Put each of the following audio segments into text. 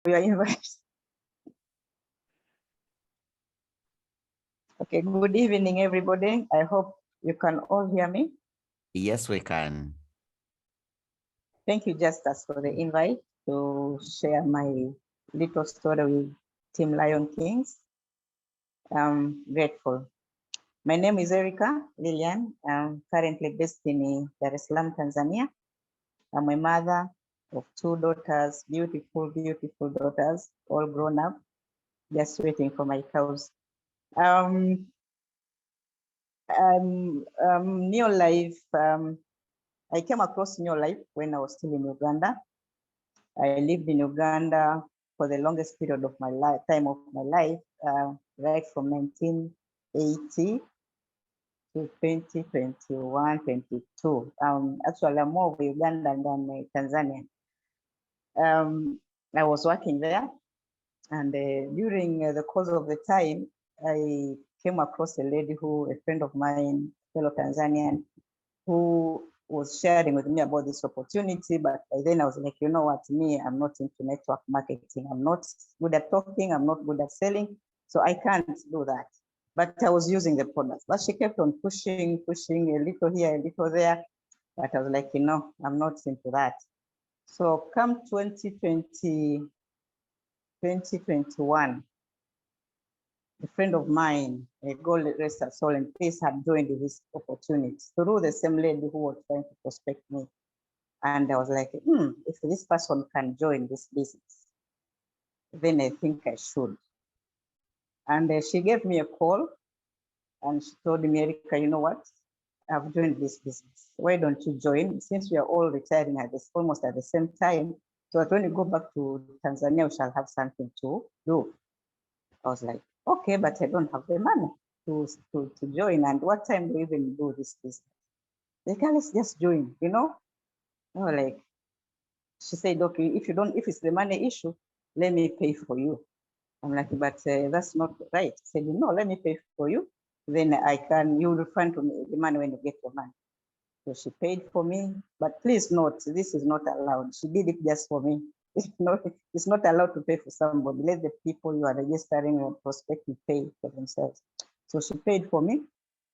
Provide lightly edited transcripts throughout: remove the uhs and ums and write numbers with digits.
your invite. Okay, good evening, everybody. I hope you can all hear me. Yes, we can. Thank you, Justus, for the invite to share my little story with Team Lion Kings. I'm grateful. My name is Erica Lilian. I'm currently based in Dar es Salaam, Tanzania. I'm a mother of two daughters, beautiful, beautiful daughters, all grown up, just waiting for my cows. New Life, I came across New Life when I was still in Uganda. I lived in Uganda for the longest period of my life, right from 1980 to 2021, 22. Actually, I'm more of Ugandan than Tanzanian. I was working there, and during the course of the time, I came across a lady a friend of mine, fellow Tanzanian, who was sharing with me about this opportunity. But by then I was like, you know what, me, I'm not into network marketing. I'm not good at talking. I'm not good at selling. So I can't do that. But I was using the products. But she kept on pushing a little here, a little there. But I was like, you know, I'm not into that. So come 2021, a friend of mine, a God rest her soul in peace, had joined this opportunity through the same lady who was trying to prospect me. And I was like, if this person can join this business, then I think I should. And she gave me a call and she told me, Erica, you know what? I've joined this business. Why don't you join? Since we are all retiring almost at the same time, so that when you go back to Tanzania, we shall have something to do. I was like, okay, but I don't have the money to join. And what time do we even do this business? They can let's just join, you know? I was like, she said, okay, if it's the money issue, let me pay for you. I'm like, but that's not right. She said, no, let me pay for you. Then you refund to me the money when you get your money. So she paid for me, but please note, this is not allowed. She did it just for me. It's not allowed to pay for somebody. Let the people you are registering or prospecting pay for themselves. So she paid for me.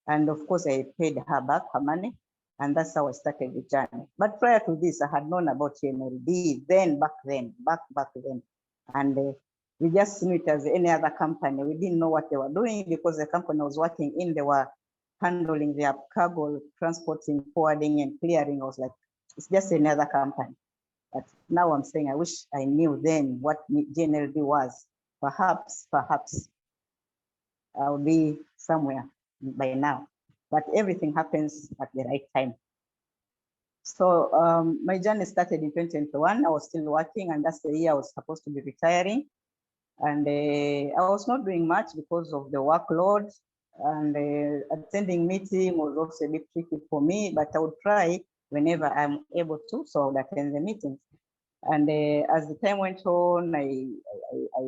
And of course, I paid her back her money. And that's how I started the journey. But prior to this, I had known about NLD back then. And we just knew it as any other company. We didn't know what they were doing because the company I was working in, they were handling their cargo, transporting, forwarding, and clearing. I was like, it's just another company. But now I'm saying, I wish I knew then what GNLD was. Perhaps I'll be somewhere by now. But everything happens at the right time. So my journey started in 2021. I was still working, and that's the year I was supposed to be retiring. And I was not doing much because of the workload, and attending meeting was also a bit tricky for me, but I would try whenever I'm able to, so I would attend the meetings. And as the time went on, I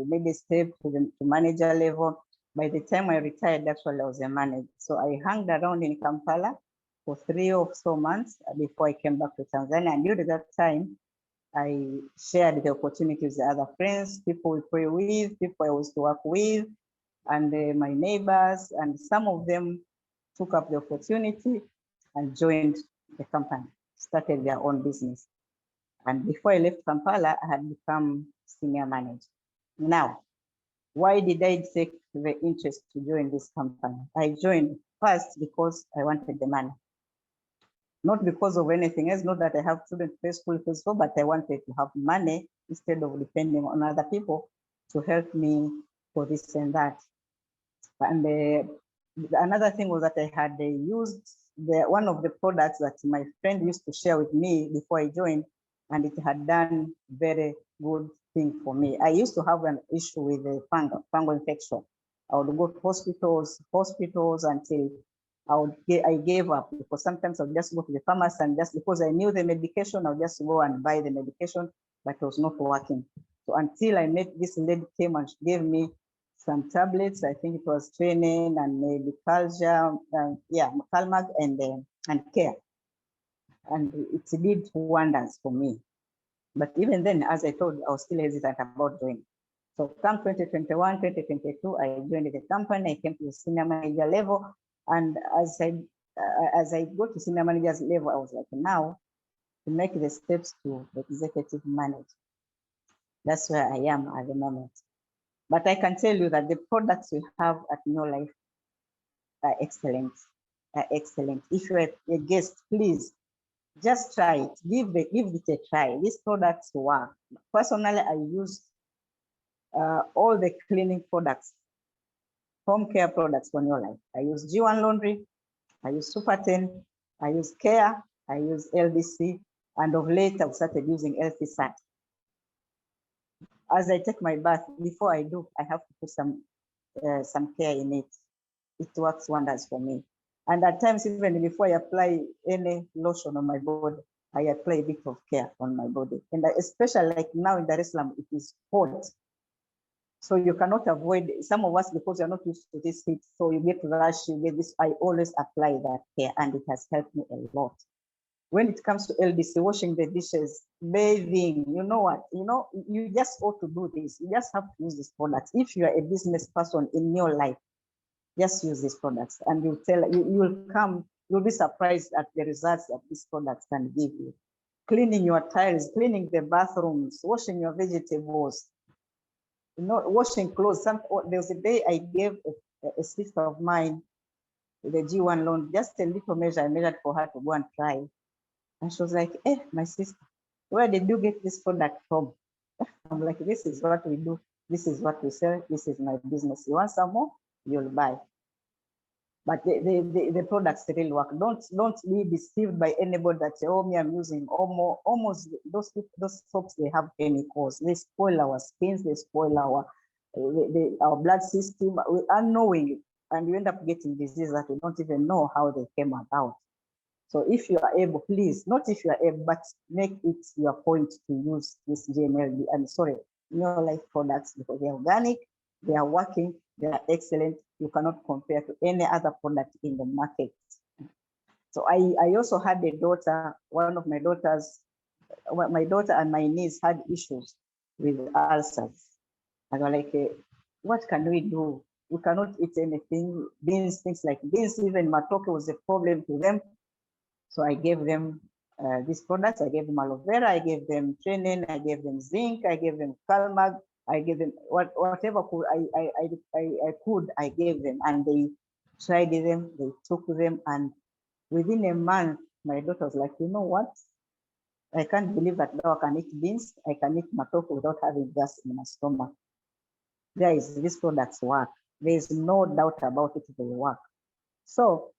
made a step to manager level. By the time I retired, actually I was a manager. So I hung around in Kampala for 3 or so months before I came back to Tanzania. And during that time, I shared the opportunities with other friends, people we pray with, people I used to work with, and my neighbors, and some of them took up the opportunity and joined the company, started their own business. And before I left Kampala, I had become senior manager. Now, why did I take the interest to join this company? I joined first because I wanted the money. Not because of anything else, not that I have children to pay school fees for, but I wanted to have money instead of depending on other people to help me for this and that. And another thing was that I had used one of the products that my friend used to share with me before I joined, and it had done very good thing for me. I used to have an issue with the fungal infection. I would go to hospitals until I gave up, because sometimes I would just go to the pharmacy and just because I knew the medication, I would just go and buy the medication, but it was not working. So until I met this lady came and she gave me some tablets, I think it was training and maybe culture, Calmag and care. And it did wonders for me. But even then, as I told you, I was still hesitant about joining. So come 2021, 2022, I joined the company. I came to the senior manager level. And as I got to senior manager's level, I was like, now to make the steps to the executive manager. That's where I am at the moment. But I can tell you that the products we have at New Life are excellent. Are excellent. If you're a guest, please just try it. Give it a try. These products work. Personally, I use all the cleaning products, home care products for New Life. I use G1 Laundry, I use Super 10, I use Care, I use LDC, and of late I've started using LTSAT. As I take my bath, before I do, I have to put some care in it. It works wonders for me. And at times, even before I apply any lotion on my body, I apply a bit of Care on my body. And especially like now in Dar es Salaam, it is hot. So you cannot avoid, some of us, because you're not used to this heat, so you get rash, you get this, I always apply that Care, and it has helped me a lot. When it comes to LDC, washing the dishes, bathing, you know what, you just ought to do this. You just have to use these products. If you are a business person in your life, just use these products, and you'll be surprised at the results that these products can give you. Cleaning your tiles, cleaning the bathrooms, washing your vegetables, washing clothes. There was a day I gave a sister of mine the G1 loan, just a little measure I measured for her to go and try. And she was like, my sister, where did you get this product from? I'm like, this is what we do. This is what we sell. This is my business. You want some more? You'll buy. But the products really work. Don't be deceived by anybody that say, me, I'm using Omo. Almost those soaps, they have chemicals. They spoil our skins. They spoil our blood system. Unknowingly, and you end up getting diseases that we don't even know how they came about. So if you are able, please, not if you are able, but make it your point to use this GNLD, New Life products, because they're organic, they are working, they are excellent. You cannot compare to any other product in the market. So I also had a daughter, one of my daughters, my daughter and my niece had issues with ulcers. And we're like, what can we do? We cannot eat anything, beans, things like beans, even matoke was a problem to them. So I gave them these products. I gave them aloe vera, I gave them training, I gave them zinc, I gave them calmag, I gave them whatever I could, I gave them, and they tried them, they took them, and within a month, my daughter was like, you know what? I can't believe that now I can eat beans, I can eat matoke without having gas in my stomach. Guys, these products work. There's no doubt about it, they work. So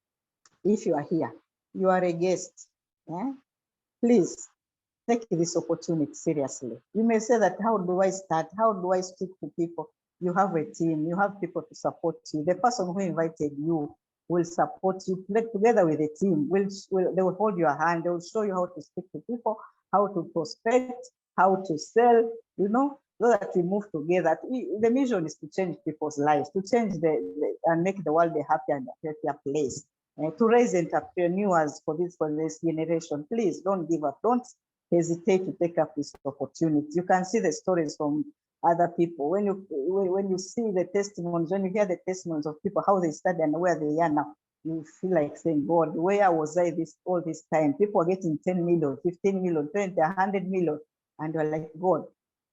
if you are here, you are a guest, please take this opportunity seriously. You may say that, how do I start? How do I speak to people? You have a team, you have people to support you. The person who invited you will support you together with the team. They will hold your hand, they will show you how to speak to people, how to prospect, how to sell, so that we move together. The mission is to change people's lives, to change and make the world a happier and healthier place. To raise entrepreneurs for this generation. Please don't give up. Don't hesitate to take up this opportunity. You can see the stories from other people. When you see the testimonies, when you hear the testimonies of people, how they started and where they are now, you feel like saying, God, where was I all this time? People are getting 10 million, 15 million, 20, 100 million. And you're like, God,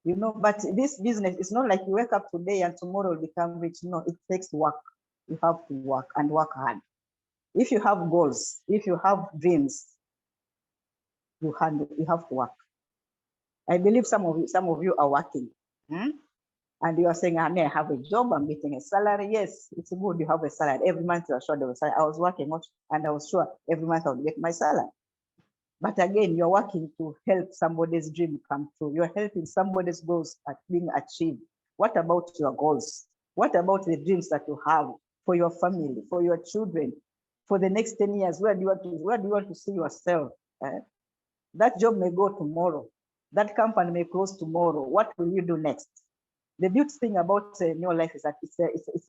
but this business, it's not like you wake up today and tomorrow will become rich. No, it takes work. You have to work and work hard. If you have goals, if you have dreams, you have to work. I believe some of you are working, and you are saying, I have a job, I'm getting a salary. Yes, it's good you have a salary. Every month you are sure there was salary. I was working, and I was sure every month I would get my salary. But again, you're working to help somebody's dream come true. You're helping somebody's goals at being achieved. What about your goals? What about the dreams that you have for your family, for your children? For the next 10 years, where do you want to see yourself? That job may go tomorrow. That company may close tomorrow. What will you do next? The beautiful thing about New Life is that it's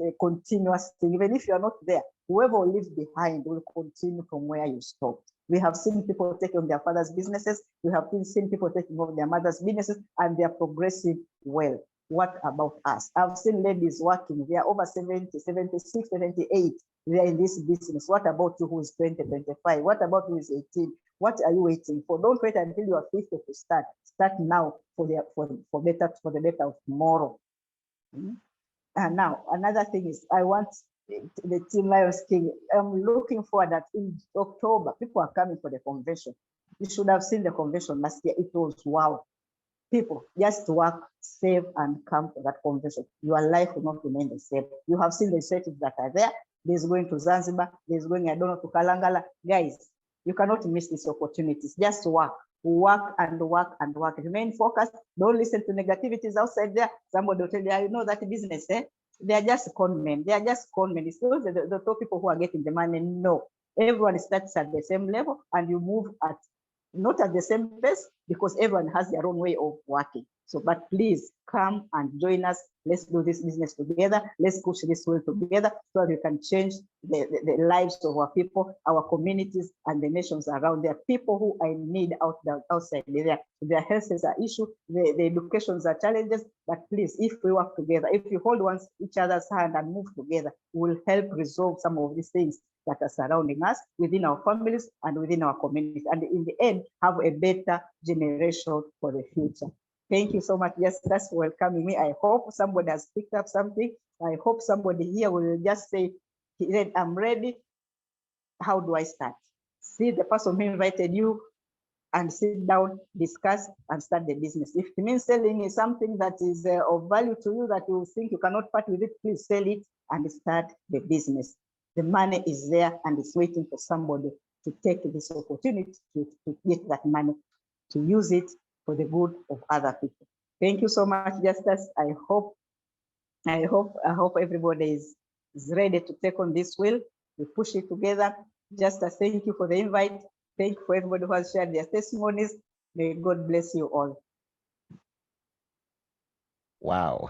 a continuous thing. Even if you're not there, whoever lives behind will continue from where you stopped. We have seen people taking on their father's businesses. We have seen people taking on their mother's businesses, and they are progressing well. What about us? I've seen ladies working. They are over 70, 76, 78. They are in this business. What about you who is 20, 25? What about who is 18? What are you waiting for? Don't wait until you are 50 to start. Start now for the better of tomorrow. And now another thing is, I want the Team Lions King. I'm looking forward that in October, people are coming for the convention. You should have seen the convention last year. It was wow. People just work, save, and come to that convention. Your life will not remain the same. You have seen the incentives that are there. There's going to Zanzibar. There's going, I don't know, to Kalangala. Guys, you cannot miss these opportunities. Just work. Work and work and work. Remain focused. Don't listen to negativities outside there. Somebody will tell you, you know that business, eh? They are just con men. They are just con men. It's those the top people who are getting the money. No. Everyone starts at the same level, and you move at not at the same pace, because everyone has their own way of working. So, but please come and join us. Let's do this business together. Let's push this world together so that we can change the lives of our people, our communities, and the nations around there. People who are in need outside there. Their health is an issue, the educations are challenges, but please, if we work together, if we hold each other's hand and move together, we will help resolve some of these things that are surrounding us within our families and within our communities. And in the end, have a better generation for the future. Thank you so much, Justus, for welcoming me. I hope somebody has picked up something. I hope somebody here will just say, I'm ready. How do I start? See the person who invited you and sit down, discuss, and start the business. If it means selling is something that is of value to you, that you think you cannot part with it, please sell it and start the business. The money is there and it's waiting for somebody to take this opportunity to get that money, to use it for the good of other people. Thank you so much, Justus. I hope everybody is ready to take on this wheel. We push it together. Justus, thank you for the invite. Thank you for everybody who has shared their testimonies. May God bless you all. Wow.